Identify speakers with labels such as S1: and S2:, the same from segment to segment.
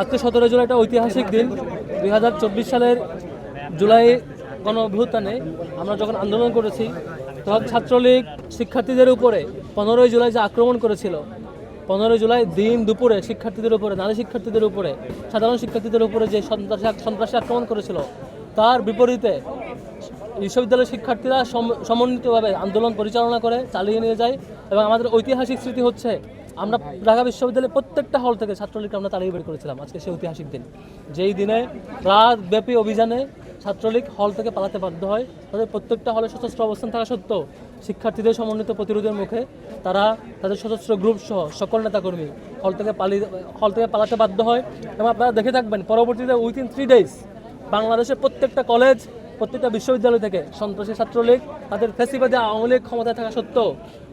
S1: আজকে 17 জুলাই একটা ঐতিহাসিক দিন। 2024 সালের জুলাই গণ অভ্যুত্থানে আমরা যখন আন্দোলন করেছি তখন ছাত্রলীগ শিক্ষার্থীদের উপরে 15 জুলাই যে আক্রমণ করেছিল, 15 জুলাই দিন দুপুরে শিক্ষার্থীদের উপরে, নারী শিক্ষার্থীদের উপরে, সাধারণ শিক্ষার্থীদের উপরে যে সন্ত্রাসী আক্রমণ করেছিল, তার বিপরীতে বিশ্ববিদ্যালয়ের শিক্ষার্থীরা সমন্বিতভাবে আন্দোলন পরিচালনা করে চালিয়ে নিয়ে যায়। এবং আমাদের ঐতিহাসিক স্মৃতি হচ্ছে আমরা ঢাকা বিশ্ববিদ্যালয়ের প্রত্যেকটা হল থেকে ছাত্রলীগকে আমরা তাড়িয়ে বের করেছিলাম। আজকে সেই ঐতিহাসিক দিন, যেই দিনে রাতব্যাপী অভিযানে ছাত্রলীগ হল থেকে পালাতে বাধ্য হয়। তাদের প্রত্যেকটা হলে সশস্ত্র অবস্থান থাকা সত্ত্বেও শিক্ষার্থীদের সমন্বিত প্রতিরোধের মুখে তারা তাদের সশস্ত্র গ্রুপ সহ সকল নেতাকর্মী হল থেকে পালাতে বাধ্য হয়। এবং আপনারা দেখে থাকবেন পরবর্তীতে উইথিন 3 days বাংলাদেশের প্রত্যেকটা কলেজ, প্রত্যেকটা বিশ্ববিদ্যালয় থেকে সন্ত্রাসী ছাত্রলীগ তাদের ফ্যাসিবাদী আওয়ামী লীগ ক্ষমতায় থাকা সত্ত্বেও,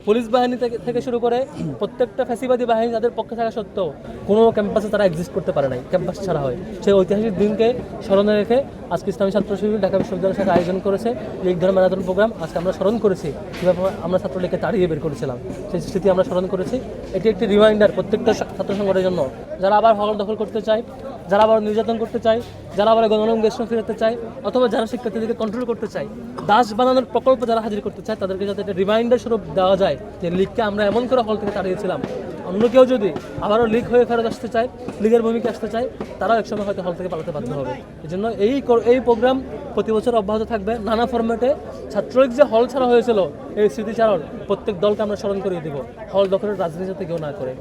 S1: পুলিশ বাহিনী থেকে শুরু করে প্রত্যেকটা ফ্যাসিবাদী বাহিনী তাদের পক্ষে থাকা সত্ত্বেও কোনো ক্যাম্পাসে তারা এক্সিস্ট করতে পারে নাই, ক্যাম্পাস ছাড়া হয়। সেই ঐতিহাসিক দিনকে স্মরণে রেখে আজকে ইসলামী ছাত্র শিবির ঢাকা বিশ্ববিদ্যালয় শাখা আয়োজন করেছে লিগ ধর্ম ম্যারাথন প্রোগ্রাম। আজকে আমরা স্মরণ করেছি কীভাবে আমরা ছাত্রলীগকে তাড়িয়ে বের করেছিলাম, সেই স্মৃতি আমরা স্মরণ করেছি। এটি একটি রিমাইন্ডার প্রত্যেকটা ছাত্র সংগঠনের জন্য, যারা আবার হল দখল করতে চায়, যারা আবার নির্যাতন করতে চায়, যারা আবার গণরঙ্গেশন ফিরাতে চায়, অথবা যারা শিক্ষার্থীদেরকে কন্ট্রোল করতে চায়, দাস বানানোর প্রকল্প যারা হাজির করতে চায়, তাদেরকে যাতে একটা রিমাইন্ডার স্বরূপ দেওয়া যায় যে লিগকে আমরা এমন করে হল থেকে তাড়িয়েছিলাম। অন্য কেউ যদি আবারও লিগ হয়ে ফেরত আসতে চায়, লিগের ভূমিকা আসতে চায়, তারাও একসময় হয়তো হল থেকে পালাতে বাধ্য হবে। এই জন্য এই প্রোগ্রাম প্রতি বছর অব্যাহত থাকবে নানা ফরম্যাটে। ছাত্রলীগ যে হল ছাড়া হয়েছিল, এই স্মৃতিচারণ প্রত্যেক দলকে আমরা স্মরণ করিয়ে দেব, হল দখলের রাজনীতি যাতে কেউ না করে।